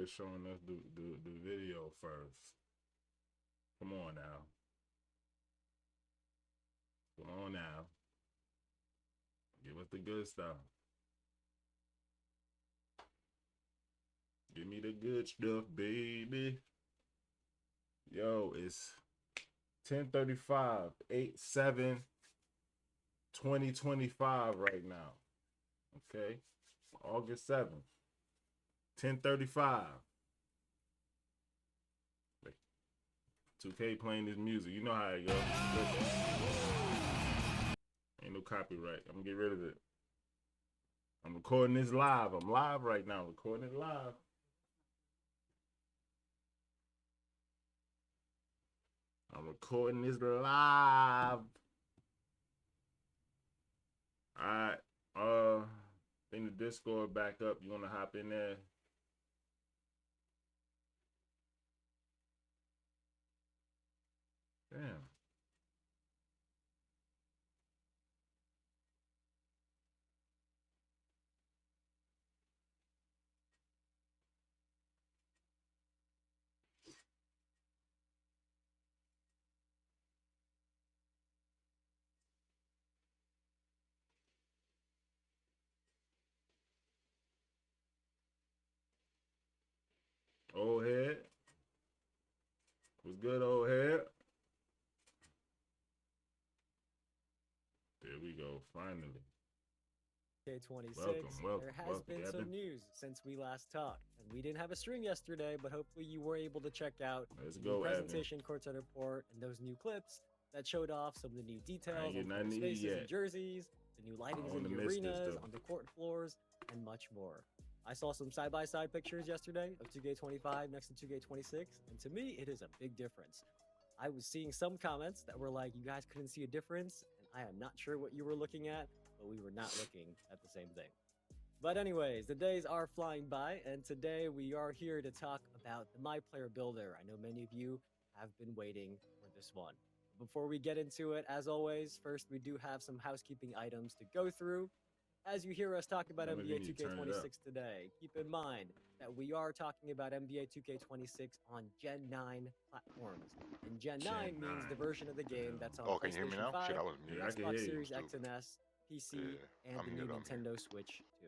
just showing us the video first. Come on now. Come on now. Give us the good stuff. Give me the good stuff, baby. Yo, it's 10:35, 8/7/2025 right now. Okay, August 7th, 10:35. 2K playing this music. You know how it goes. Listen. Ain't no copyright. I'm gonna get rid of it. I'm recording this live. I'm live right now. Recording it live. I'm recording this live. Alright. Bring the Discord back up. You wanna hop in there? Damn. Old head. What's good, old head? There we go, finally. K26, welcome, there has welcome, been Gavin. some news since we last talked. And we didn't have a stream yesterday, but hopefully you were able to check out Let's the go, new Evan. presentation, courtside report, and those new clips that showed off some of the new I details ain't get on nothing player to eat spaces yet. and jerseys, the new lightings in wanna the miss this, arenas, though. on the court floors, and much more. I saw some side-by-side pictures yesterday of 2K25 next to 2K26, and to me, it is a big difference. I was seeing some comments that were like, you guys couldn't see a difference, and I am not sure what you were looking at, but we were not looking at the same thing. But anyways, the days are flying by, and today we are here to talk about the MyPlayer Builder. I know many of you have been waiting for this one. Before we get into it, as always, first we do have some housekeeping items to go through. As you hear us talk about None of you NBA need to turn it up. 2K26 today, keep in mind that we are talking about NBA 2K26 on Gen 9 platforms. And Gen 9 Gen means the 9. version of the game that's on Oh, can you hear me PlayStation now? 5, Shit, I was muted. Yeah, I can hear Xbox you. Series X Stupid. and S, PC, Yeah, and I'm the new here. Nintendo Switch 2.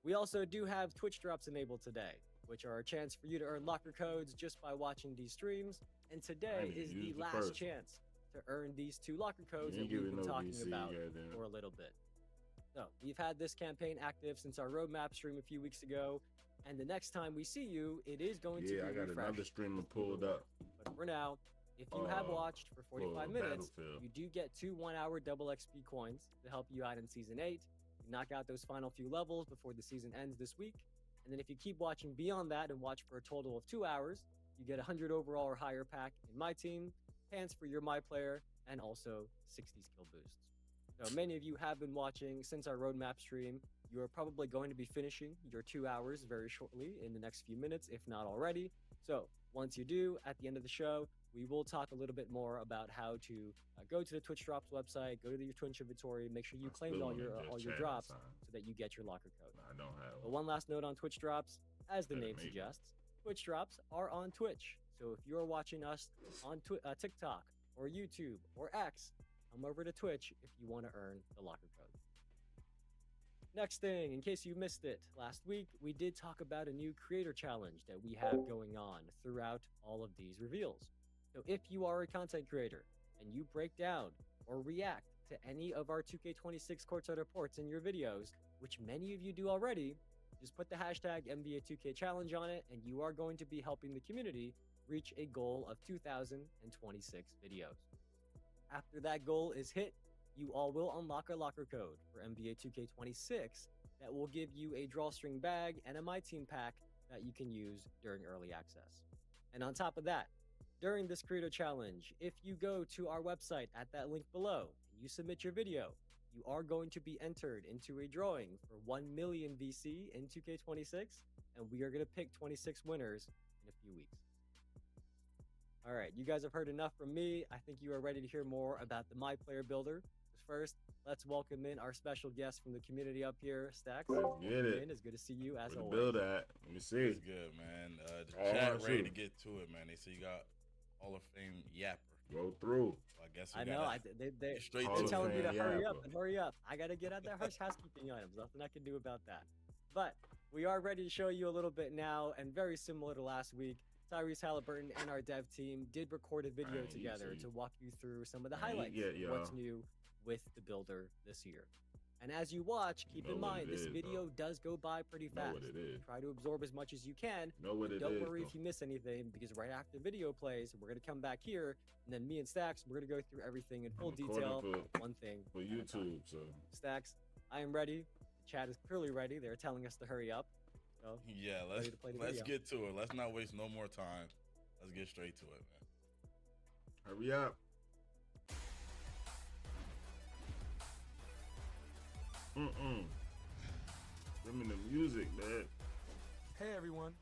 We also do have Twitch drops enabled today, which are a chance for you to earn locker codes just by watching these streams. And today even is used the the last first one. chance to earn these 2 locker codes You that ain't we've giving been no talking VC, about goddamn. for a little bit. So we've had this campaign active since our roadmap stream a few weeks ago, and the next time we see you, it is going to be I got refreshed another streamer with the pulled reward. up. But for now, if you have watched for 45 for minutes, Battlefield. you do get 2 1-hour double XP coins to help you out in Season 8. You knock out those final few levels before the season ends this week. And then if you keep watching beyond that and watch for a total of 2 hours, you get 100 overall or higher pack in my team, pants for your MyPlayer, and also 60 skill boosts. So many of you have been watching since our roadmap stream. You are probably going to be finishing your 2 hours very shortly in the next few minutes, if not already. So once you do, at the end of the show, we will talk a little bit more about how to go to the Twitch Drops website, go to your Twitch inventory, make sure you I claimed still all wanna your just chat drops outside. so that you get your locker code. I don't have But one. one last note on Twitch Drops, as the Better name make it. suggests, Twitch Drops are on Twitch. So if you're watching us on TikTok or YouTube or X, come over to Twitch if you want to earn the locker code. Next thing, in case you missed it, last week we did talk about a new creator challenge that we have going on throughout all of these reveals. So if you are a content creator and you break down or react to any of our 2K26 courtside reports in your videos, which many of you do already, just put the hashtag NBA 2K challenge on it and you are going to be helping the community reach a goal of 2,026 videos. After that goal is hit, you all will unlock a locker code for NBA 2K26 that will give you a drawstring bag and a My Team pack that you can use during early access. And on top of that, during this creator challenge, if you go to our website at that link below and you submit your video, you are going to be entered into a drawing for 1 million VC in 2K26, and we are going to pick 26 winners in a few weeks. All right, you guys have heard enough from me. I think you are ready to hear more about the MyPlayer Builder. first, let's welcome in our special guest from the community up here, Stacks. Get Welcome it. in. It's good to see you as Where the always. build at? Let me see. It's good, man. The Oh, chat ready shoot. to get to it, man. They say you got Hall of Fame yapper. Go through. So I guess we I know. gotta They're get straight Hall to of telling me to Fame hurry yapper. up and hurry up. I got to get out that housekeeping items. Nothing I can do about that. But we are ready to show you a little bit now, and very similar to last week, Tyrese Halliburton and our dev team did record a video together to walk you through some of the highlights of what's new with the builder this year. And as you watch, keep in mind, this video does go by pretty fast. Know what it is. Try to absorb as much as you can. Know what it Don't is, worry though. if you miss anything, because right after the video plays, we're going to come back here, and then me and Stacks, we're going to go through everything in full detail, one thing for at a YouTube. time. So Stacks, I am ready. The chat is clearly ready. They're telling us to hurry up. So Yeah, let's get to it. Let's not waste no more time. Let's get straight to it, man. hurry up. Give me the music, man. Hey everyone,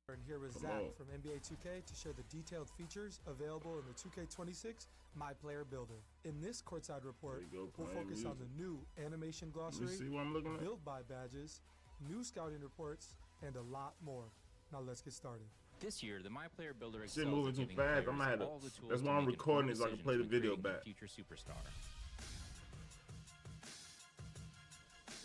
and here with Come Zach on. from NBA 2K to share the detailed features available in the 2K26 MyPlayer builder. In this courtside report, There you go, we'll playing focus on music. the new animation Let me glossary, see what I'm looking at. build by badges, new scouting reports, and a lot more. Now let's get started. This year, the MyPlayer Builder Shit excels moving at too giving fast. players I'm gonna have to- all the tools that's to why I'm make recording informed it so I can decisions play the when video creating their back. Future superstar.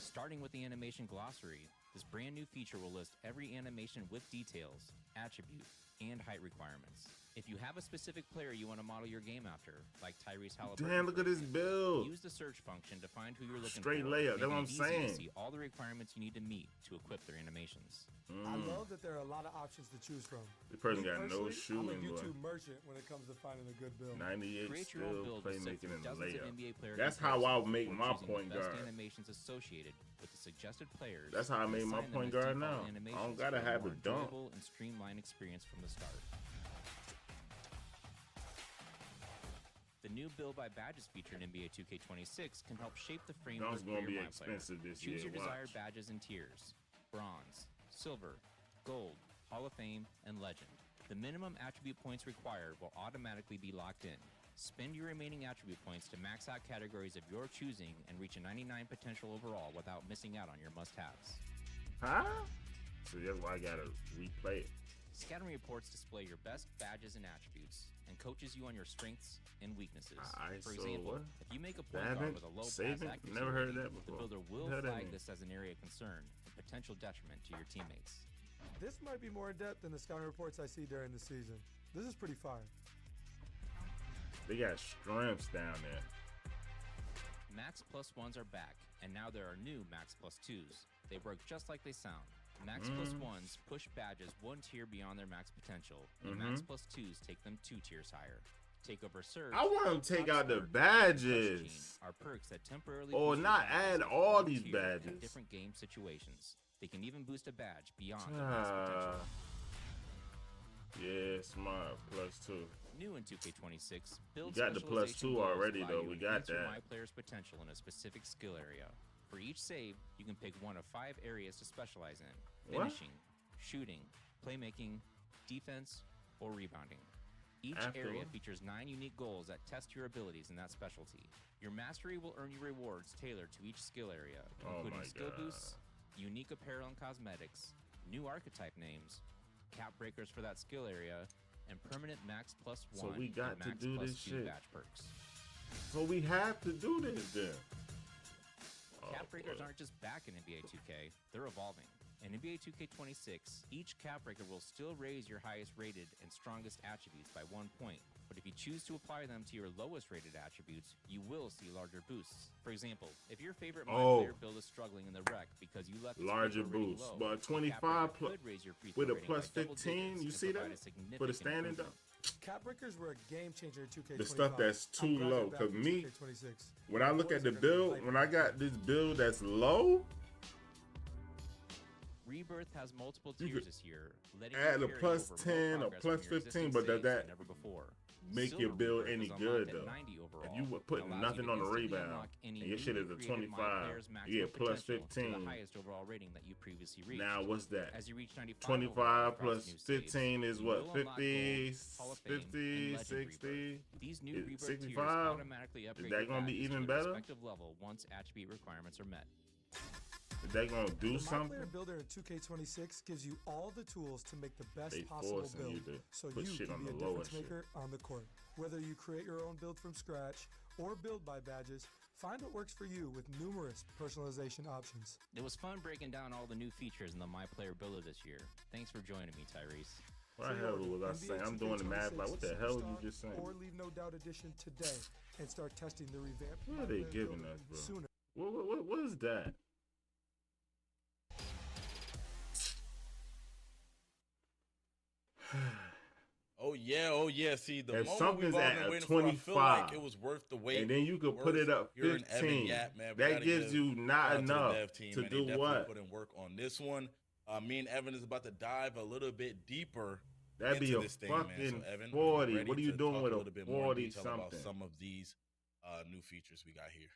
Starting with the animation glossary, this brand new feature will list every animation with details, attribute, and height requirements. If you have a specific player you want to model your game after, like Tyrese Halliburton, Damn, look for at this example, build. use the search function to find who you're looking Straight for, layup, that's making what I'm it easy saying. to see all the requirements you need to meet to equip their animations. I love that there are a lot of options to choose from. This person Me got no personally, I'm a shooting, boy. YouTube merchant when it comes to finding a good build. 98 Create your own still build with playmaking and dozens of layup. NBA player That's how I comparisons make before my choosing the point best guard. animations associated with the suggested players. That's how I and made my assign them point as guard default now. I don't animations gotta for a have more the dunk. enjoyable and streamlined experience from the start. The new Build by Badges feature in NBA 2K26 can help shape the framework Dunk's for gonna your be MyPlayer. expensive this Choose year. your desired Watch. badges and tiers: bronze, silver, gold, Hall of Fame, and legend. The minimum attribute points required will automatically be locked in. Spend your remaining attribute points to max out categories of your choosing and reach a 99 potential overall without missing out on your must-haves. Huh? So that's why I gotta replay it. Scouting reports display your best badges and attributes and coaches you on your strengths and weaknesses. Alright, For so example, what? if you make a point Dabbing? guard with a low pass Saving? accuracy Never heard rating, that the before. builder will Heard that flag name. this as an area of concern and potential detriment to your teammates. This might be more in depth than the scouting reports I see during the season. This is pretty fire. They got strengths down there. Max plus ones are back, and now there are new Max plus twos. They work just like they sound. Max plus ones push badges one tier beyond their max potential, and Max plus twos take them 2 tiers higher. Takeover Surge. I want them to take Top out the Start, and badges. Crush Gene are perks that temporarily Or boost your not badges add up all one these tier in badges. different game situations. They can even boost a badge beyond their max potential. Yeah, smart. +2. New in 2K26, build got the specialization +2 goals already, allow though. you We to got enhance your that. My player's potential in a specific skill area. For each save, you can pick one of 5 areas to specialize in: What? finishing, shooting, playmaking, defense, or rebounding. Each After area what? features 9 unique goals that test your abilities in that specialty. Your mastery will earn you rewards tailored to each skill area, Oh including my skill God. boosts, unique apparel and cosmetics, new archetype names, cap breakers for that skill area, and permanent max plus 1 So we got and to max do plus this 2 shit. badge perks. So we have to do this then. Cap breakers boy. aren't just back in NBA 2K, they're evolving. In NBA 2K26, each cap breaker will still raise your highest rated and strongest attributes by 1 point. But if you choose to apply them to your lowest rated attributes, you will see larger boosts. For example, if your favorite Oh. MyPlayer build is struggling in the rec because you left its Larger free throw rating boost. low, But the cap 25 breaker pl- could raise your free with throw a rating by plus double 15, digits you and see provide that? a significant For the standing improvement. dunk. Cap breakers were a game changer in 2K25. The stuff that's too I'm glad low, they're back 'cause in me, 2K26. When I look Boys at the are gonna be build, hyped. when I got this build that's low, Rebirth has multiple You tiers could this year, letting add you a carry plus over 10 more or progress plus from your 15, existing but does saves that than ever before. make Silver your build Rebirth any is good unlocked though? at 90 overall, If you would put and allows nothing you to on the instantly rebound unlock any and your shit is newly a created 25, MyPlayer's you maximum get plus potential to 15. the highest overall rating that you previously reached. Now what's that? As you reach 95 25 overall across plus new saves, 15 is you what? will unlock 50, Gold, Hall of Fame, and 50, Legend 60? Rebirth. These new Is Rebirth tiers 65? automatically upgrade that your gonna be badges even to their better? respective level once attribute requirements are met. Is they gonna do The something? MyPlayer Builder in 2K26 gives you all the tools to make the best They possible forcing build, you to so put you shit can on be a the lower difference shit. maker on the court. Whether you create your own build from scratch or build by badges, find what works for you with numerous personalization options. It was fun breaking down all the new features in the MyPlayer Builder this year. Thanks for joining me, Tyrese. What the hell was I saying? I'm doing the math like, what the hell are you just saying? Or leave No Doubt Edition today and start testing the revamped What are they MyPlayer giving Builder us, bro? sooner. What is that? Oh yeah. See, the If moment something's we've all at been a waiting for, I feel 25, like it was worth the wait. and then you could put it up You're an Evan 15. Yap, man. We That gotta gives give you shout not out to the enough dev team, to man. They do definitely what? put in work on this one. Me and Evan is about to dive a little bit deeper That'd be into a this thing, man. fucking So Evan, 40. ready What are you to doing talk with a a little bit more in 40 detail about something? some of these new features we got here?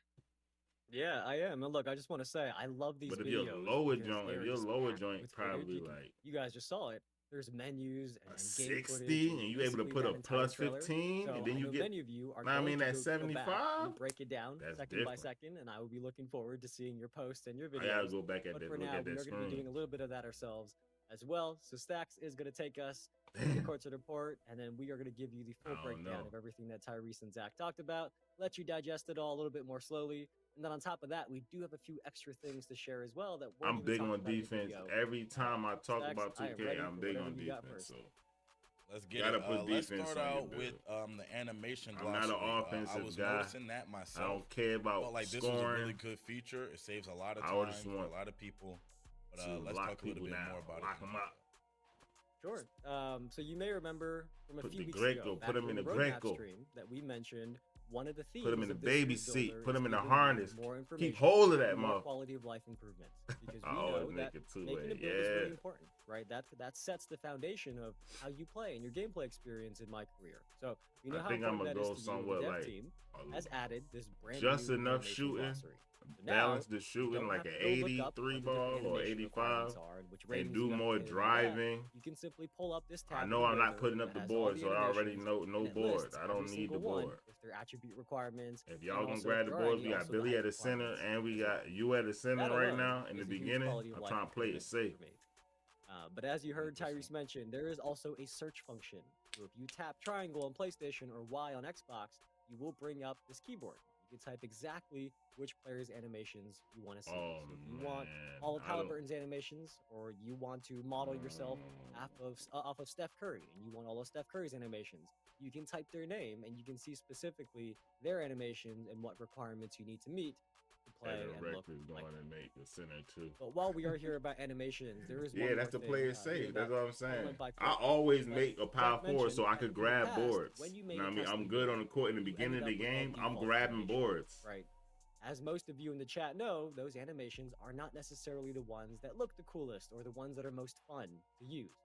Yeah, I am. And look, I just want to say I love these But if videos. your lower because joint, they if are your just lower packed joint with footage. probably like You guys just saw it. There's menus and a game footage 60, and you able to basically put that a entire plus trailer. 15, So and then I you know get. many of you are I going mean, to at go back 75, and break it down that's second by different. second, and I will be looking forward to seeing your posts and your I gotta videos. go back at But that. for Look now, at we that are going to be doing a screen. little bit of that ourselves as well. So Stacks is going to take us to the Damn. courts of report, and then we are going to give you the full I don't breakdown know. of everything that Tyrese and Zach talked about, let you digest it all a little bit more slowly. And then on top of that, we do have a few extra things to share as well that weren't I'm even big talked on about in the defense. video. Every time I talk Stacks, about I am 2K, ready I'm for big whatever on you got defense. first. So Let's get Gotta it. put Let's defense start on your out with build. the animation I'm not glossary. an I offensive was guy. noticing that I myself. don't care about Felt like this was a scoring. really good feature. It saves a lot of I time just for want a lot of people. But to let's lock talk a little people bit down, more about lock it. them up. Sure. So you may remember from a Put few the weeks Greco, ago, put back him in during the roadmap Greco. stream, that we mentioned one of the themes Put him in the of this baby year's seat. builder Put him is in the giving you harness. more Keep information, hold of that more motherfucker. quality of life improvements, because we I know always that make it two making a way. build is really Yeah. important, right? That sets the foundation of how you play and your gameplay experience in my career. So we know I how think I'm important gonna that go is to you. The somewhat dev like team a- has added this brand just new enough animation shooting, glossary. So balance now, the shooting don't like have an to go look up 83 what the different ball or animation 85, requirements are and which and ratings do you have to more hit and all that. driving. You can simply pull up this tab. I in know the I'm not builder putting up that the has all board, the so I already animations, know and no it board. lists I every don't need the single one board. with their attribute requirements. If and y'all gonna also, grab if the there are boards, any, we got also the Billy height at the center, requirements and we as well. got you at the center That right alone now. In the is a huge beginning, quality of I'm life trying to play it improvement safe. for me. But as you heard 100%. Tyrese mention, there is also a search function. So if you tap triangle on PlayStation or Y on Xbox, you will bring up this keyboard. You can type exactly which player's animations you want to see. Oh So if you man, want all of I don't- Halliburton's animations, or you want to model yourself off of Steph Curry, and you want all of Steph Curry's animations, you can type their name, and you can see specifically their animations and what requirements you need to meet to play Evan and look Rex is like going them. to make the center too. But while we are here about animations, there is one Yeah, that's more the thing, play it here safe. That's that what I'm I saying. went by I quick. always But make a power Zach forward so mentioned I that could in the grab past, boards. when you made You know a what I mean? I'm custom good on the build, court in the you beginning of ended the up with all game. I'm default grabbing animations, boards. right? As most of you in the chat know, those animations are not necessarily the ones that look the coolest or the ones that are most fun to use.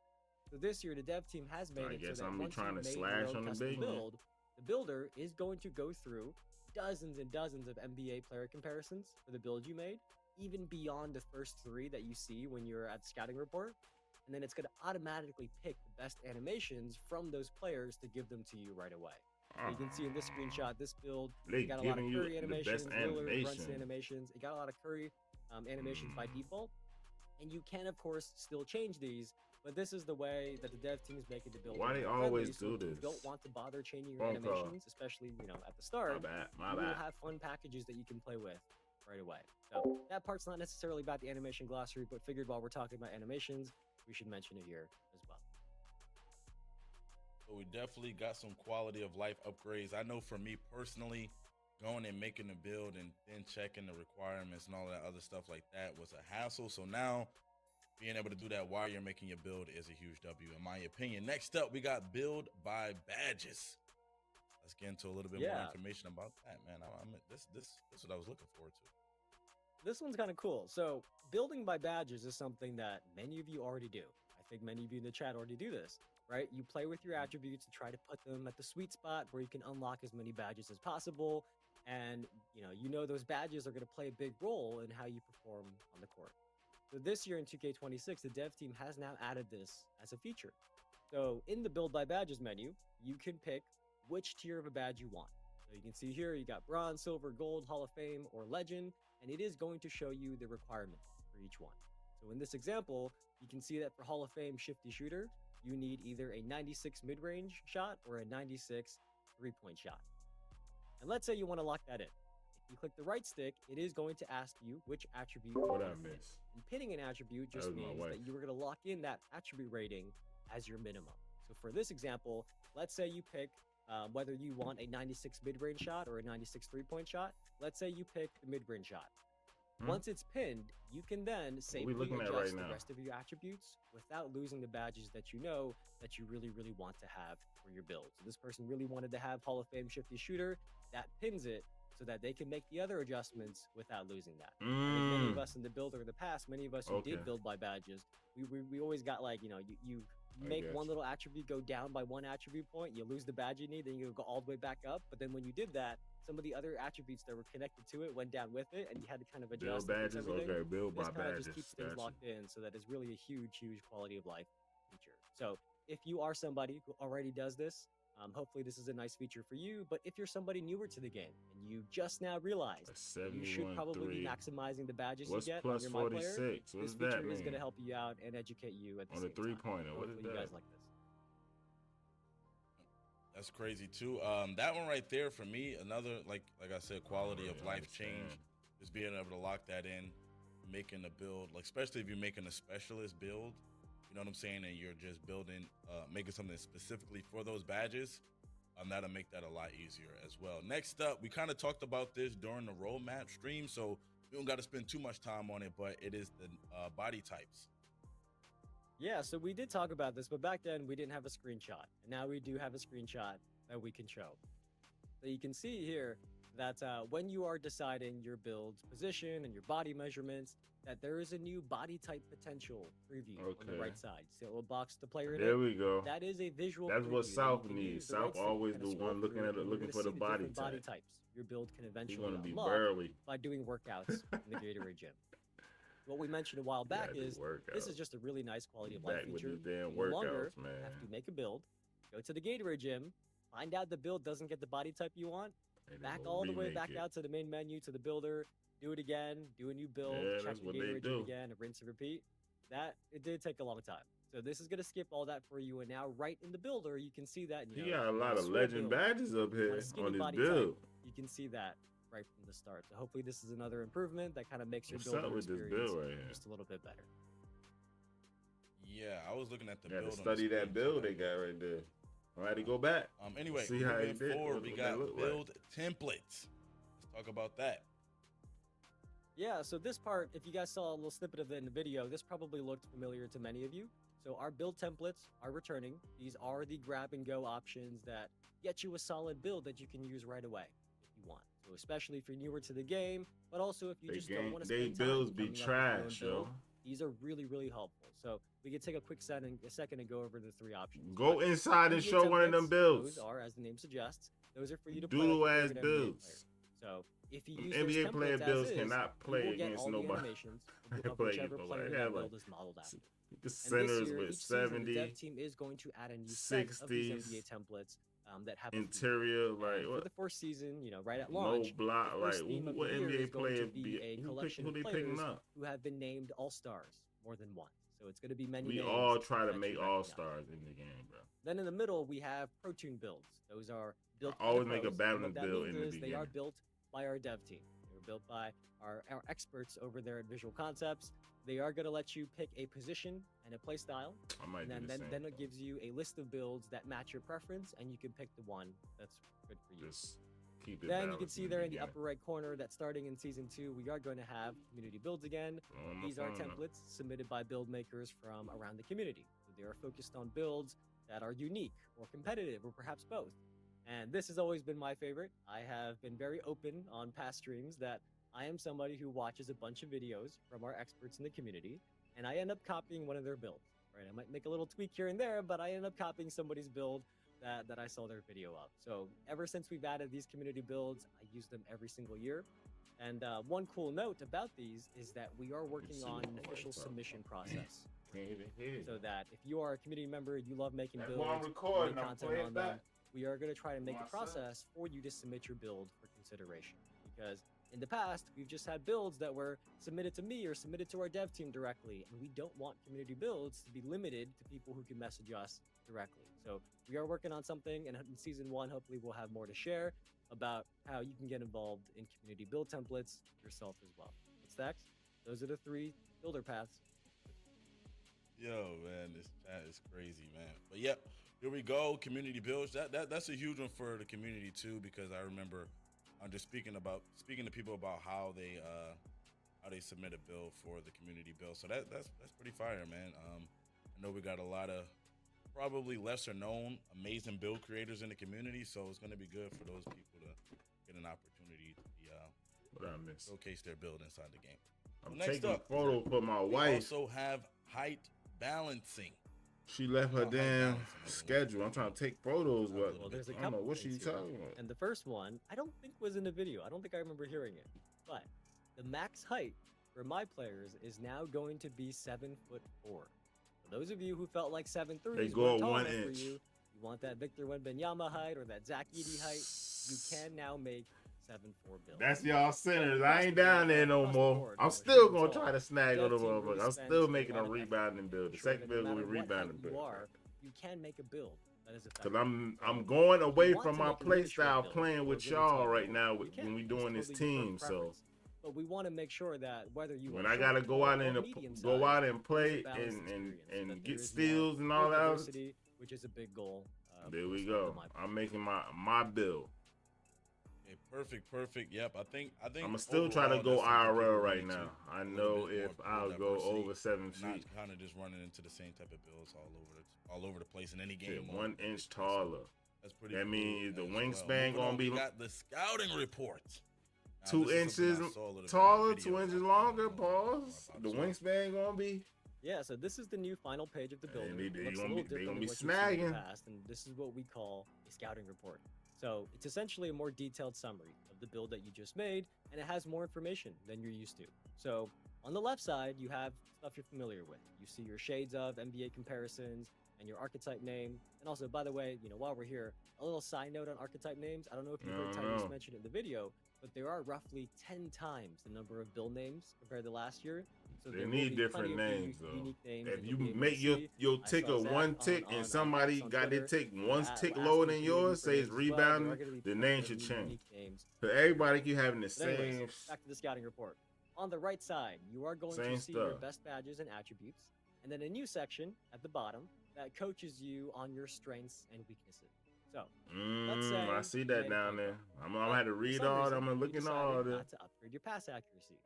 So this year, the dev team has made I it guess so that I'm once trying you've to made slash your own on the custom big man. build, the builder is going to go through dozens and dozens of NBA player comparisons for the build you made, even beyond the first 3 that you see when you're at the scouting report. And then it's going to automatically pick the best animations from those players to give them to you right away. So you can see in this screenshot, this build, They it got a lot of giving you Curry the animations, best Lillard, Brunson animation. animations. It got a lot of Curry animations by default. And you can, of course, still change these, but this is the way that the dev team is making the build. Why they friendly, always so do if you this? don't want to bother changing your Phone call. animations, especially, at the My start, bad. My you will bad. have fun packages that you can play with right away. So that part's not necessarily about the animation glossary, but figured while we're talking about animations, we should mention it here as well. So we definitely got some quality of life upgrades. I know for me personally, going and making the build and then checking the requirements and all that other stuff like that was a hassle. So now being able to do that while you're making your build is a huge W in my opinion. Next up, we got build by badges. Let's get into a little bit more information about that, man. This is what I was looking forward to. This one's kind of cool. So, building by badges is something that many of you already do. I think many of you in the chat already do this, right? You play with your attributes and try to put them at the sweet spot where you can unlock as many badges as possible. And, you know those badges are going to play a big role in how you perform on the court. So, this year in 2K26, the dev team has now added this as a feature. So, in the build by badges menu, you can pick which tier of a badge you want. So, you can see here, you got bronze, silver, gold, Hall of Fame, or legend. And it is going to show you the requirements for each one. So in this example, you can see that for Hall of Fame Shifty Shooter, you need either a 96 mid-range shot or a 96 three-point shot. And let's say you want to lock that in. If you click the right stick, it is going to ask you which attribute What you I want to pin. miss? And pinning an attribute just That was my means wife. that you are going to lock in that attribute rating as your minimum. So for this example, let's say you pick whether you want a 96 mid-range shot or a 96 three-point shot. Let's say you pick the mid-range shot. Once it's pinned, you can then safely looking at adjust right the now? rest of your attributes without losing the badges that you know that you really, really want to have for your build. So this person really wanted to have Hall of Fame Shifty Shooter. That pins it so that they can make the other adjustments without losing that. I think many of us in the build or in the past, many of us who Okay. did build by badges, we always got like, you I make got one you. little attribute go down by one attribute point, you lose the badge you need, then you go all the way back up. But then when you did that, some of the other attributes that were connected to it went down with it, and you had to kind of adjust Build and fix badges? everything. Okay, build This by kind of badges. just keeps things Gotcha. locked in, so that is really a huge, huge quality of life feature. So if you are somebody who already does this, hopefully this is a nice feature for you. But if you're somebody newer to the game and you just now realized A you should probably be 71-3. maximizing the badges What's you get plus on your MyPlayer, 46? What this does that feature is going to mean? help you out and educate you at the On same the time. three-pointer, So what is hopefully you guys that? like this. That's crazy too. That one right there for me, another like I said, quality of Yeah, I life change understand. is being able to lock that in, making a build, like especially if you're making a specialist build, you know what I'm saying, and you're just building, making something specifically for those badges. That'll make that a lot easier as well. Next up, we kind of talked about this during the roadmap stream, so we don't got to spend too much time on it, but it is the body types. Yeah, so we did talk about this, but back then we didn't have a screenshot. And now we do have a screenshot that we can show. So you can see here that when you are deciding your build's position and your body measurements, that there is a new body type potential preview on the Okay. right side. See a little box to player in There it? we go. That is a visual That's what preview that you South can needs. use. The South right stick always kinda the scroll one looking through, at it, and you're looking gonna for the see body different body type. types your build can He's eventually gonna be unlock burly. by doing workouts in the Gatorade gym. What we mentioned a while back Yeah, is this is just a really nice quality of life back with feature. these damn You no longer workouts, man. have to make a build, go to the Gatorade gym, find out the build doesn't get the body type you want, They back gonna all the way remake back it. out to the main menu to the builder, do it again, do a new build, Yeah, check that's the what they Gatorade gym do. again, and rinse and repeat. That it did take a long time. So this is gonna skip all that for you, and now right in the builder, you can see that. He got a lot you of swear legend build, badges up you want a here skinny on his body build. type, you can see that right from the start. So hopefully this is another improvement that kind of makes your What's builder up with this experience build right here? just a little bit better. Yeah, I was looking at the Got build. to on study the that screen, build too. they got right there. All right, to go back. Anyway, See how he moving did, forward, what we that got look like. build templates. Let's talk about that. Yeah, so this part, if you guys saw a little snippet of it in the video, this probably looked familiar to many of you. So our build templates are returning. These are the grab and go options that get you a solid build that you can use right away if you want. So especially if you're newer to the game, but also if you They just don't want to they spend time builds be coming up with your own trash, build, yo. these are really, really helpful. So we can take a quick second and go over the three options. Go But inside and NBA show one of them templates, builds. Those are, as the name suggests, those are for you to play with Doodle your ass favorite NBA player. builds. So if you Them use NBA those player templates as builds is, cannot you play will get against all the nobody. animations They of play whichever against player nobody. that They have, build like, is modeled after. The And this centers year, with each season, the 70 dev team is going to add a new set of these 60s, NBA templates that have a theme. interior, And like for what? the first season, right at No launch, block, the like first theme of what the year NBA is going player to be be? a Who collection they of picking players up? who have been named All-Stars more than once. So it's going to be many We names all try to that make you all recognize. stars in the game, bro. Then in the middle, we have Pro Tune builds. Those are built by always the make a pros. And balanced what that build means in the is they are beginning. built by our dev team. They were built by our experts over there at Visual Concepts. They are going to let you pick a position and a play style. I might And do the then, same. then it gives you a list of builds that match your preference, and you can pick the one that's good for you. Just keep it Then you balanced can see there in the beginning. upper right corner that starting in season 2, we are going to have community builds again. On my These are phone now. templates submitted by build makers from around the community. So they are focused on builds that are unique or competitive or perhaps both. And this has always been my favorite. I have been very open on past streams that I am somebody who watches a bunch of videos from our experts in the community, and I end up copying one of their builds. Right? I might make a little tweak here and there, but I end up copying somebody's build that I saw their video of. So ever since we've added these community builds, I use them every single year. And one cool note about these is that we are working on an official submission process. So that if you are a community member, you love making builds, make content on them, we are going to try to make a process for you to submit your build for consideration. Because in the past, we've just had builds that were submitted to me or submitted to our dev team directly, and we don't want community builds to be limited to people who can message us directly. So we are working on something, and in season 1, hopefully we'll have more to share about how you can get involved in community build templates yourself as well. But Stacks, those are the 3 builder paths. Yo, man, this chat is crazy, man. But yep, here we go. Community builds. That's a huge one for the community too, because I remember I'm just speaking to people about how they submit a build for the community build. So that's pretty fire, man. I know we got a lot of probably lesser known amazing build creators in the community, so it's gonna be good for those people to get an opportunity to be showcase their build inside the game. I'm Next taking up, a photo for my we wife. also have height balancing. She left her height damn balancing, schedule. I'm trying to take photos, but Well, there's a I don't know couple what she things here. talking about. And the first one, I don't think was in the video. I don't think I remember hearing it. But the max height for my players is now going to be 7'4". For those of you who felt like 7'3" They is go more tall 1 enough for inch. you want that Victor Wembanyama height or that Zach Edey height, you can now make 7'4" builds. That's y'all centers. I ain't down there no Across the more. board, I'm we're still shooting gonna tall. try to snag Dev on the team really motherfucker. I'm spends still a making a lot of effort rebounding build. The to ensure second that build no will be matter what height rebounding you build. are, you can make a build that is Cause effective. I'm going away want from to my make a play really short style build playing or a with really y'all tall right build, now you can. when we It's doing this totally your team. So preference. But we want to make sure that whether you when are I short, gotta go tall, out or and medium go size, out and play there's a balanced experience so that and there get is steals and more all that. diversity, which is a big goal. There we for go. my I'm making my build. Okay, perfect. Yep, I think I'ma still try to overall, go that's something people IRL will right need now. to I a little know bit more if build I'll go diversity, over 7 not feet, kind of just running into the same type of builds all over the place in any yeah, game. 1 inch taller. That's pretty. That cool means the as wingspan Moving gonna on, be we got the scouting report. Now, 2 this is something inches I saw a little bit in the taller, videos 2 inches I longer. found more Pause. about. The So, wingspan gonna be. Yeah, so this is the new final page of the builder. And they It looks a gonna little be- they different gonna than be what you've seen in the snagging. past, and this is what we call a scouting report. So it's essentially a more detailed summary of the build that you just made, and it has more information than you're used to. So on the left side, you have stuff you're familiar with. You see your shades of NBA comparisons and your archetype name. And also, by the way, while we're here, a little side note on archetype names. I don't know if you heard Tyrese mention it in the video, but there are roughly 10 times the number of build names compared to last year. So They there will need be different plenty of names, though. unique names If that you you'll be able make to your see. I ticker saw Zach one tick and on somebody X on got their Twitter, tick one tick asking lower than community yours, for say it's names as well. There are rebounding, gonna be the plenty name of should new change. unique names. So everybody keep having the But anyways, same. back to the scouting report. On the right side, you are going Same to see your stuff. best badges and attributes, and then a new section at the bottom that coaches you on your strengths and weaknesses. So, let's say I see you that made a down point there. guard, I'm but gonna have to for read some all. reason, I'm gonna you look at all decided this. not to upgrade your pass accuracy.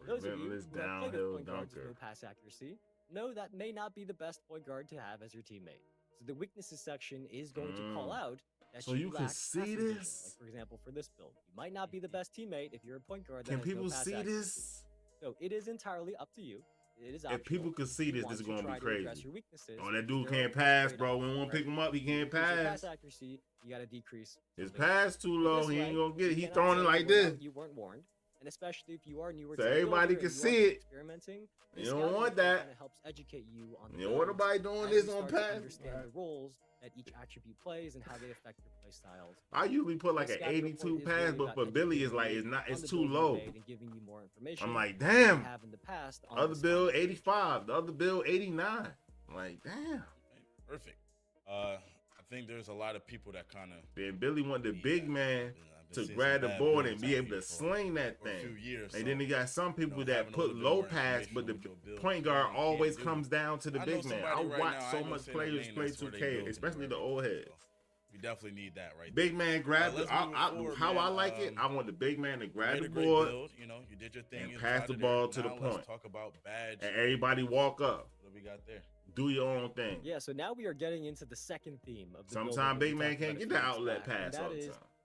Those of you Relentless who have played with downhill point guards with no dunker. pass accuracy know that may not be the best point guard to have as your teammate. So the weaknesses section is going to call out that So you can lack see passing vision. this? Like for example, for this build, you might not be the best teammate if you're a point guard that Can has no people pass see accuracy. this? So it is entirely up to you. It is If optional. people could see You this, want this is to gonna try be to address crazy. your weaknesses, Oh, that because dude there can't are pass, trade-offs, bro. We won't pick right? him up. He can't Increase your pass. pass accuracy, you got to decrease. His your vision. pass too So low. this He way, ain't gonna get it. you He cannot throwing say it that like we're this. not- You weren't warned, and especially if you are newer. So to the everybody builder can and you see are it. experimenting. You the don't scouting want report that. kinda helps educate you on the You don't want builds nobody doing as this you on start to pass. understand the roles that each attribute plays and how they affect your play styles. I usually put like The an scouting report 82 is pass, really but about for Billy, it's like educating you it's on the too builds you low. made and giving you more information I'm like, than you damn. have in the past on Other the bill scouting. 85, the other bill 89. I'm like, damn. Perfect. I think there's a lot of people that kind of Then Billy want the big man to seeing grab some the bad board builds and be out able here to for- sling that for a few thing. years. And then they got some people having that a put little bit low more pass, information but the with your build point can guard and always can't do. comes down to the I know big man. somebody I right watch now, I so ain't gonna much say no players name, play that's where they 2K, build especially the anywhere. old heads. So, we definitely need that right Big man grab let's the, move forward, how I man. like it. I want the big man to there. You grab made the a great board build. You did your thing. and You pass tried the it ball there. to the Now point. Let's talk about badge. and everybody walk up. What do we got there? Do your own thing. Yeah, so now we are getting into the second theme of the build Sometimes that we big man talked can't about a get few the weeks outlet back, and pass that all the is time.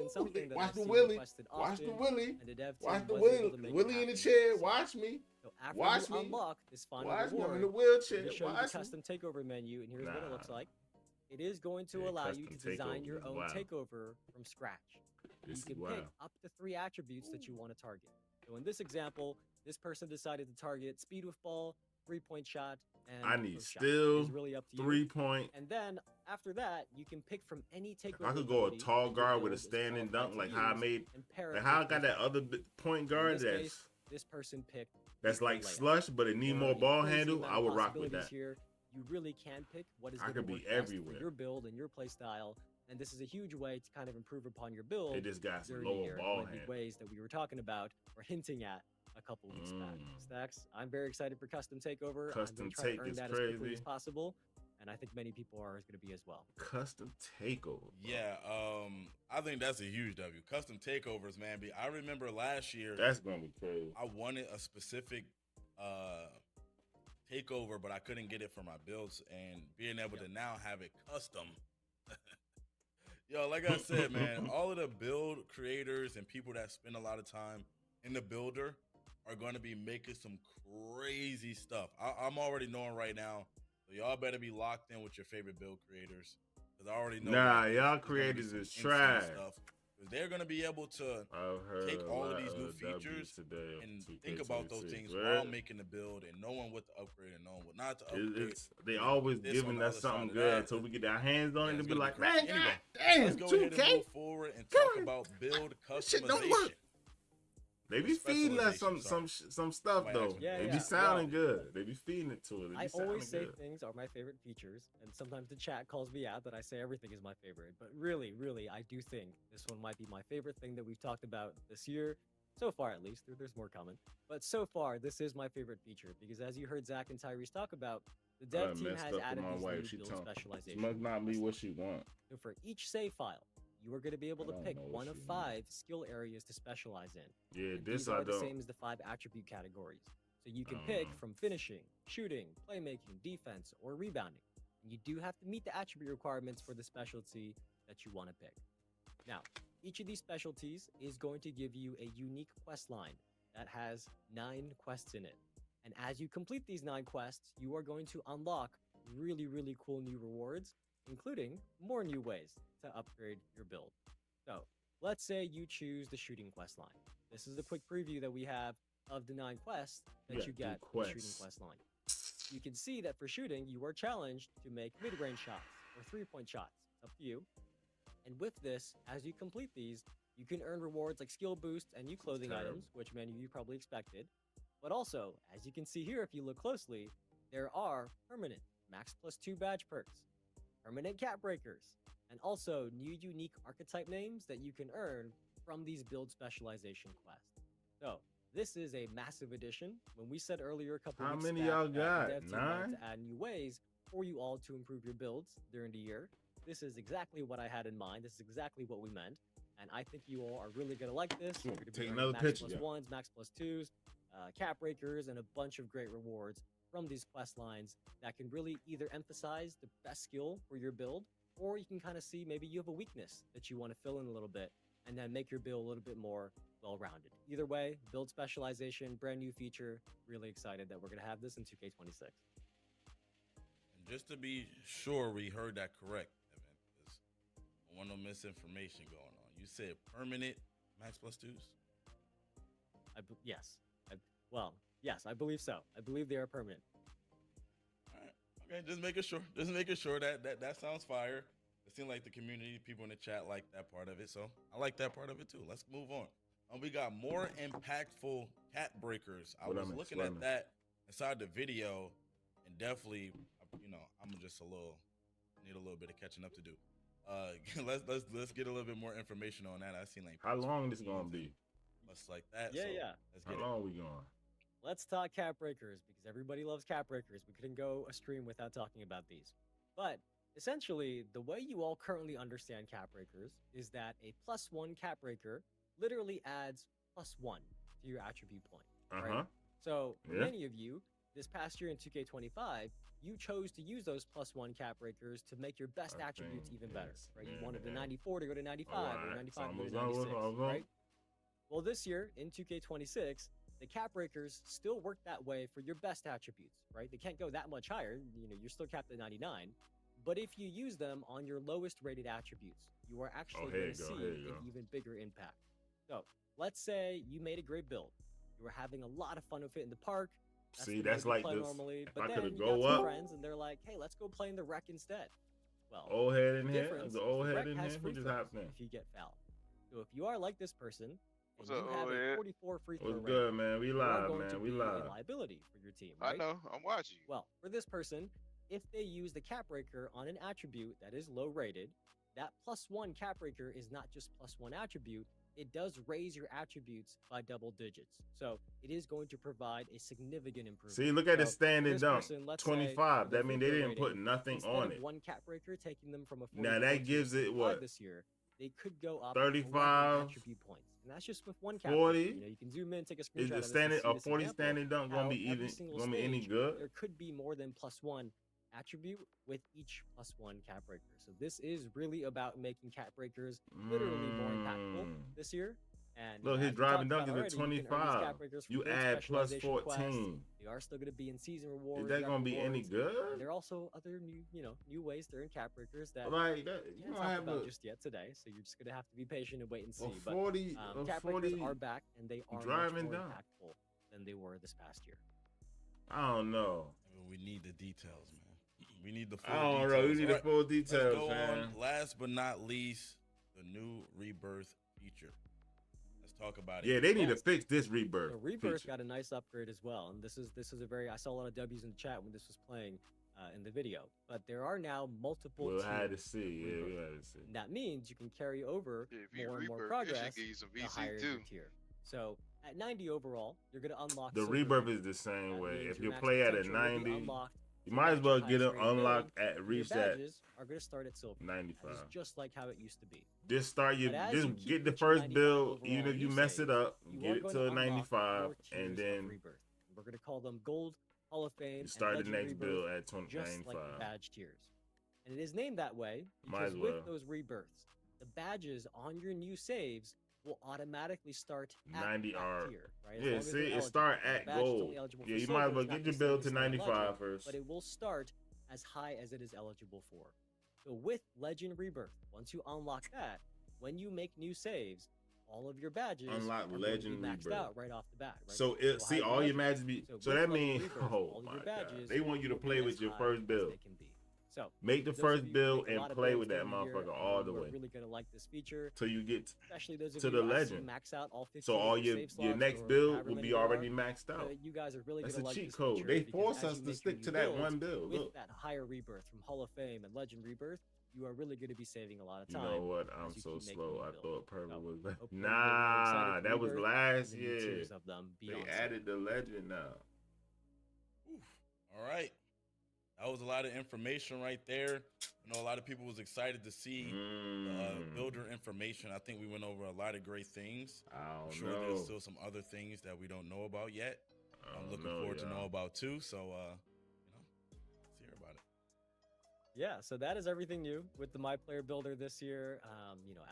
been something that Watch I've the seen Willie. requested Watch often, the Willie. and the dev team Watch the was able Willie. to make it Willie in the happen. chair. So- Watch me. So after Watch you me. unlock this final Watch me. I'm reward, in the I'm wheelchair. going to show you the Watch me. custom takeover menu, and here's what it looks Nah. like. It is going to Yeah, allow you custom to design your takeovers is own wild. takeover from scratch. This You is can wild. pick up to 3 attributes that you want to target. So in this example, this person decided to target speed with ball, 3-point shot, and I need post shot. still It's really up to you. 3-point. And then after that, you can pick from any takeover. If I could go a ability tall that your guard with a build is standing qualified dunk, to like how I use made, and pair it like how I with got your that other point in guard this that's case, this person picked like layup. slush, but it need There more are a ball crazy handle. amount I of would rock with possibilities that. here. You really can pick what is I going to could be work best everywhere. for your build and your play style, and this is a huge way to kind of improve upon your build. They just got some during the lower year, ball one of the handle. ways that we were talking about or hinting at a couple weeks back. Mm. Stacks, I'm very excited for Custom Takeover. Custom I'm going to try to Take earn is that as quickly crazy. as possible, and I think many people are going to be as well. Custom takeover. Yeah, I think that's a huge W. Custom takeovers, man. I remember last year That's gonna be crazy. I wanted a specific takeover, but I couldn't get it for my builds, and being able to now have it custom. Yo, like I said, man, all of the build creators and people that spend a lot of time in the builder are going to be making some crazy stuff. I'm already knowing right now, so y'all better be locked in with your favorite build creators, because I already know. Nah, that y'all there's gonna be creators some is insane trash. stuff, 'cause they're going to be able to I've heard take a all of lot these new W's features today of and think about those 2K26, things right? while making the build and knowing what to upgrade and knowing what not to upgrade. They and always this on giving the us other something side of good that. until we get our hands on Yeah, it it's and be gonna be like, crazy. man, Anyway, damn, let's go ahead and 2K. move forward and talk about build shit don't customization. work. They be feeding us some Specialization, stuff Might though. actually Yeah, They yeah. be sounding Well, good. They be feeding it to it. They be I sounding always say good. things are my favorite features, and sometimes the chat calls me out that I say everything is my favorite. But really, I do think this one might be my favorite thing that we've talked about this year, so far at least. There's more coming, but so far this is my favorite feature because as you heard Zach and Tyrese talk about, the dev team messed has up added with my these wife. new She build told- She specializations. must not be what she want. So for each save file, you are going to be able I to don't pick know what one of she 5 skill areas to specialize in. Yeah, And this these I are the don't. same as the 5 attribute categories. So you can pick from finishing, shooting, playmaking, defense, or rebounding. And you do have to meet the attribute requirements for the specialty that you want to pick. Now, each of these specialties is going to give you a unique quest line that has 9 quests in it. And as you complete these 9 quests, you are going to unlock really cool new rewards, including more new ways to upgrade your build. So let's say you choose the shooting quest line. This is a quick preview that we have of the 9 quests that Yeah, you do get in the shooting quests. quest line. You can see that for shooting, you are challenged to make mid-range shots or 3-point shots. It's up to you. And with this, as you complete these, you can earn rewards like skill boosts and new clothing terrible. items, which many of you probably expected. But also, as you can see here, if you look closely, there are permanent max +2 badge perks, permanent cap breakers, and also new unique archetype names that you can earn from these build specialization quests. So this is a massive addition. When we said earlier a couple How weeks many back y'all that the got? dev team wanted 9? to add new ways for you all to improve your builds during the year, this is exactly what I had in mind. This is exactly what we meant. And I think you all are really going to like this. You're going to be Take earning another max picture. +1s, max +2s, cap breakers, and a bunch of great rewards from these quest lines that can really either emphasize the best skill for your build, or you can kind of see maybe you have a weakness that you want to fill in a little bit and then make your build a little bit more well-rounded. Either way, build specialization, brand new feature. Really excited that we're going to have this in 2K26. And just to be sure we heard that correct, Evan, because I want no misinformation going on. You said permanent max +2s? Yes. Yes, I believe so. I believe they are permanent. All right. Okay, just making sure. Just making sure that sounds fire. It seemed like the community, people in the chat like that part of it. So I like that part of it too. Let's move on. We got more impactful cat breakers. I was looking at that inside the video, and definitely, I'm just need a little bit of catching up to do. Let's get a little bit more information on that. I seen like How long this gonna be? Much like that. Yeah, so yeah. Let's How get long we going? Let's talk cap breakers because everybody loves cap breakers. We couldn't go a stream without talking about these. But essentially, the way you all currently understand cap breakers is that a +1 cap breaker literally adds +1 to your attribute point. Right? So for many of you, this past year in 2K25, you chose to use those +1 cap breakers to make your best attributes even better. Right? You wanted the 94 to go to 95 or 95 to go to 96. Right? Well, this year in 2K26, the cap breakers still work that way for your best attributes, right? They can't go that much higher. You're still capped at 99. But if you use them on your lowest rated attributes, you are actually going to see an even bigger impact. So let's say you made a great build. You were having a lot of fun with it in the park. See, the that's mode you like play this. normally. If But I then coulda you go got some up. friends, and they're like, "Hey, let's go play in the wreck instead." Well, Old head in here. difference The is old the head wreck in has here. free Who just throws hopped in? if you get fouled. So if you are like this person and What's you up, have old a head? 44 free throw What's rate, good, man? We you are live, going to man. We be live. a liability for your team, I right? know. I'm watching you. Well, for this person, if they use the cap breaker on an attribute that is low rated, that +1 cap breaker is not just +1 attribute, it does raise your attributes by double digits. So it is going to provide a significant improvement. See, look at So the standing this dunk. person, let's say, 25. for their That mean free they throw didn't put rating, nothing instead on of it. one cap breaker taking them from a 44 Now that to gives a it 65 what? this year, they could go up 35, 11 attribute points. And that's just with one cap 40. breaker. You know, you can zoom in, take a Is screenshot the of this and standing see a this 40 example, standing dunk how gonna be every even single gonna be any stage, good? there could be more than +1 attribute with each +1 cap breaker. So this is really about making cap breakers literally more impactful this year. And Look, you know, his as we driving talked dunk about is a already, you can earn these 25. cap breakers for You build add plus specialization quests. 14. They are still going to be in season rewards. Is that rep gonna be any rewards, good? and there are also other new ways to earn cap breakers that Like that, we you can't don't talk have about a, just yet today. So you're just going to have to be patient and wait and see. a But 40 a cap breakers 40. are back, and they are much driving more dunk. impactful than they were this past year. I don't know. We need the details, man. We need the full I don't details. know. You need All the right, full let's details, go man. on. Last but not least, the new rebirth feature. Let's talk about it. Yeah, they need Yeah. to fix this rebirth. So Rebirth feature. got a nice upgrade as well, and this is a very I saw a lot of W's in the chat when this was playing in the video. But there are now multiple We'll have to tiers see. of Yeah, Rebirth. we'll have to see. And that means you can carry over Yeah, if you more and more rebirth, it should progress give you some the VC higher too. your tier. So at 90 overall, you're going to unlock The Silver rebirth Rebirth. is the same That way. means If your you max play at a potential will be 90, unlocked you to might as match well your get highest it rated unlocked build, at and reach your that badges are going to start at Silver. That is 95. just like how it used to be. Just start your But as just you keep get the reaching first 95 build, even overall if you new mess it saves, up, you get are it going to a unlock 95, more tiers and of then Rebirth. We're going to call them Gold, Hall of Fame, you and start the Legend next Rebirth, build at just like the 95. badge tiers. And it is named that way Might because as with well. those rebirths, the badges on your new saves will automatically start at 90 that are tier, right? As yeah. long as See, they're it eligible. start Now, the at badge is only gold. eligible Yeah, for you silver, might as well it's not get your necessarily build to start at 95 legend, first. but it will start as high as it is eligible for. So with Legend Rebirth, once you unlock that, when you make new saves, all of your badges Unlock are going Legend to be maxed Rebirth. out right off the bat. Right? So Go it see higher than all your Legend. matches be. So with that Legend means Rebirth, oh all of my your god, badges they want you to will play be with as your high first as build. they can be. So Make the those of first you who build make a lot and of play builds with that during the year, motherfucker all the you are way really gonna like this feature, till you get especially those of to you the who actually legend. max out all 50 So all of your save your slots next or build however will many be there already are. maxed out. You guys are really That's gonna a like cheat this code. feature They because force as us you to make stick your to new that builds one build. with Look, that higher rebirth from Hall of Fame and Legend Rebirth, you are really going to be saving a lot of you time. know what? I'm as you so keep making slow. new I builds. thought purple So, was better. hopefully you're more excited Nah, for that was Rebirth last and the new year. tiers of them They beyond added the legend now. Oof. All right. That was a lot of information right there. I know a lot of people was excited to see builder information. I think we went over a lot of great things. I I'm don't sure know. there's still some other things that we don't know about yet. I I'm don't looking forward to know y'all. about too. So, let's hear about it. Yeah, so that is everything new with the MyPlayer Builder this year.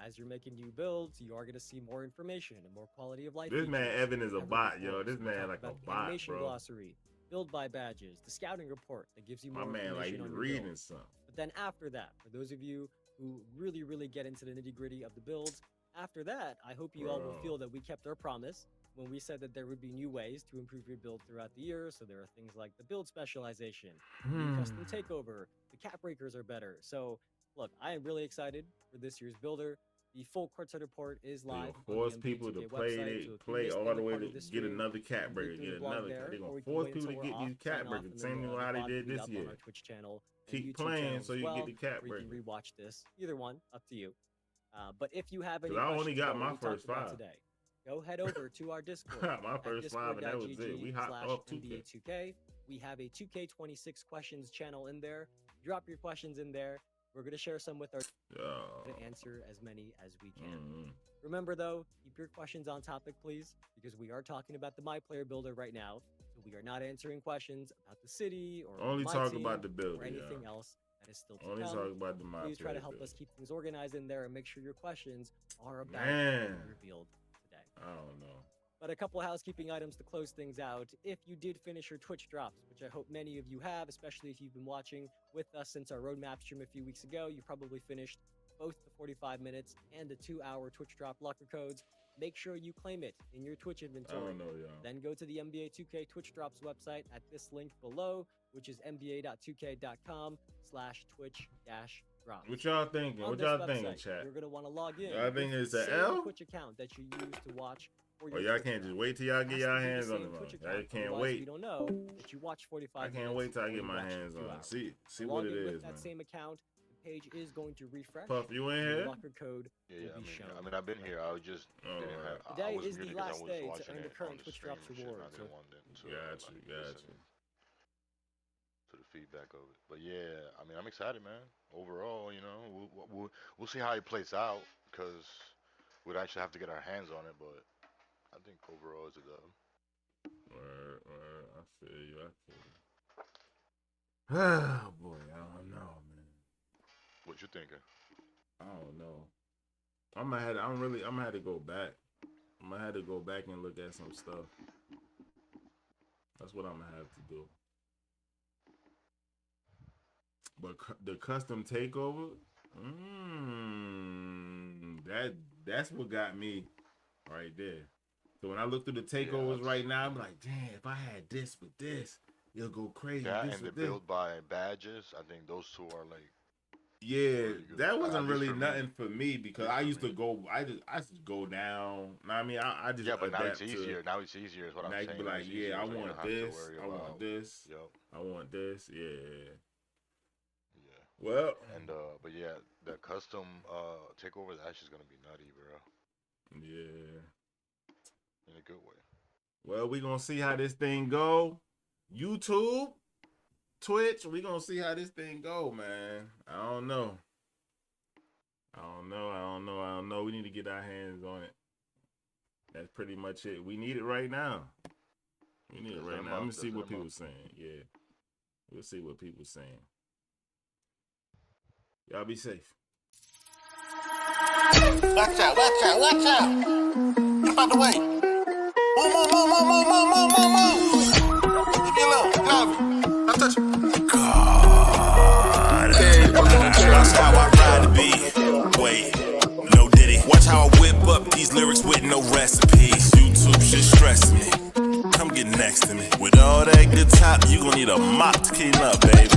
As you're making new builds, you are going to see more information and more quality of life. This man features Evan is a ever bot, before. yo. This So we man talked like a about the bot, animation bro. glossary, build by badges, the scouting report that gives you My more man like information he on your reading build. something. But then after that, for those of you who really get into the nitty gritty of the builds, after that, I hope you all will Bro. feel that we kept our promise when we said that there would be new ways to improve your build throughout the year. So there are things like the build specialization, new custom takeover, the cap breakers are better. So look, I am really excited for this year's builder. The full courtside report is They live. gonna force on the people to MD2K play website. they So if you play missed all any the way part to of this get stream, another cat you can breaker, read through get the blog another there, cat. They or gonna we can force wait people to until get we're these off, cat sign off, breakers. and Same then thing the how they VOD will did be this up year. on our Twitch channel and Keep YouTube playing channel so as you well, get the cat or you breaker. can rewatch this. Either one, up to you. But if you have any 'Cause I only questions got about what my we first talked about 5. today, go head over to our Discord. My at first 5 and that was it. We hopped off 2K. discord.gg/NBA2K. We have a 2K26 questions channel in there. Drop your questions in there. We're going to share some with our to answer as many as we can. Remember though, keep your questions on topic, please, because we are talking about the MyPlayer builder right now. So we are not answering questions about the city or Only my talk team about the builder, or anything yeah. else that is still to Only come. talk about the MyPlayer. Please try to help builder. us keep things organized in there and make sure your questions are about Man. what we revealed today. I don't know. But a couple of housekeeping items to close things out. If you did finish your Twitch drops, which I hope many of you have, especially if you've been watching with us since our roadmap stream a few weeks ago, you probably finished both the 45 minutes and the 2-hour Twitch drop locker codes. make sure you claim it in your Twitch I inventory. don't know, y'all. Then go to the NBA 2K Twitch Drops website at this link below, which is nba.2k.com/twitch-drops. What y'all thinking? On What this y'all thinking, website, chat? You're gonna want to log in. Y'all think with it's the a same L? Twitch account that you use to watch. For Oh, your y'all Twitch can't just account. wait till y'all Has get to y'all be the hands on same them. Twitch I account, can't otherwise We wait. don't know that you watch 45 I can't minutes wait till I or get you my watch hands 2 on it. hours. See So what log it in is, with that man. same account. The page is going to refresh. Puff, you in and your here? locker code Yeah, will be shown. I mean, I've been here. I was just All didn't right. have. I Today was is the muted 'cause I last was day to watching earn the it current on the Twitch stream Drops and shit, and reward, I so- didn't want them to Got you, got listen to the feedback of it. But yeah, I mean, I'm excited, man. Overall, you know, we'll see how it plays out because we'd actually have to get our hands on it. But I think overall it's a dub. Word. I feel you. Oh boy, I don't know, man. What you thinking? I don't know. I'm gonna have to go back. I'm gonna have to go back and look at some stuff. That's what I'm gonna have to do. But the custom takeover, that's what got me right there. So when I look through the takeovers right now, I'm like, damn, if I had this with this, it'll go crazy. That this and the with this. build by badges. I think those two are like. Yeah, really good. that At wasn't least really for me. nothing for me because At least I for used to me. go. I just go down. I mean, I just Yeah, but now it's adapt to- easier. Now it's easier. Is what I'm Now you saying. can be Now like, it's yeah, easier, I so you don't want have to this. worry I want about- this. Yep. I want this. Yeah. Yeah. Well, And but yeah, the custom takeover is actually gonna be nutty, bro. yeah. In a good way. Well, we gonna see how this thing go. YouTube, Twitch, we gonna see how this thing go, man. I don't know. We need to get our hands on it. That's pretty much it. We need it right now. We need it right now. Let me see what people saying. Yeah. We'll see what people saying. Y'all be safe. Watch out. Get out the way. Move. Leave me alone. Get out of me. Don't touch me. God. Watch how I ride the beat. Wait, no diddy. Watch how I whip up these lyrics with no recipes. YouTube shit stress me. Come get next to me. With all that good top, you gon' need a mop to clean up, baby.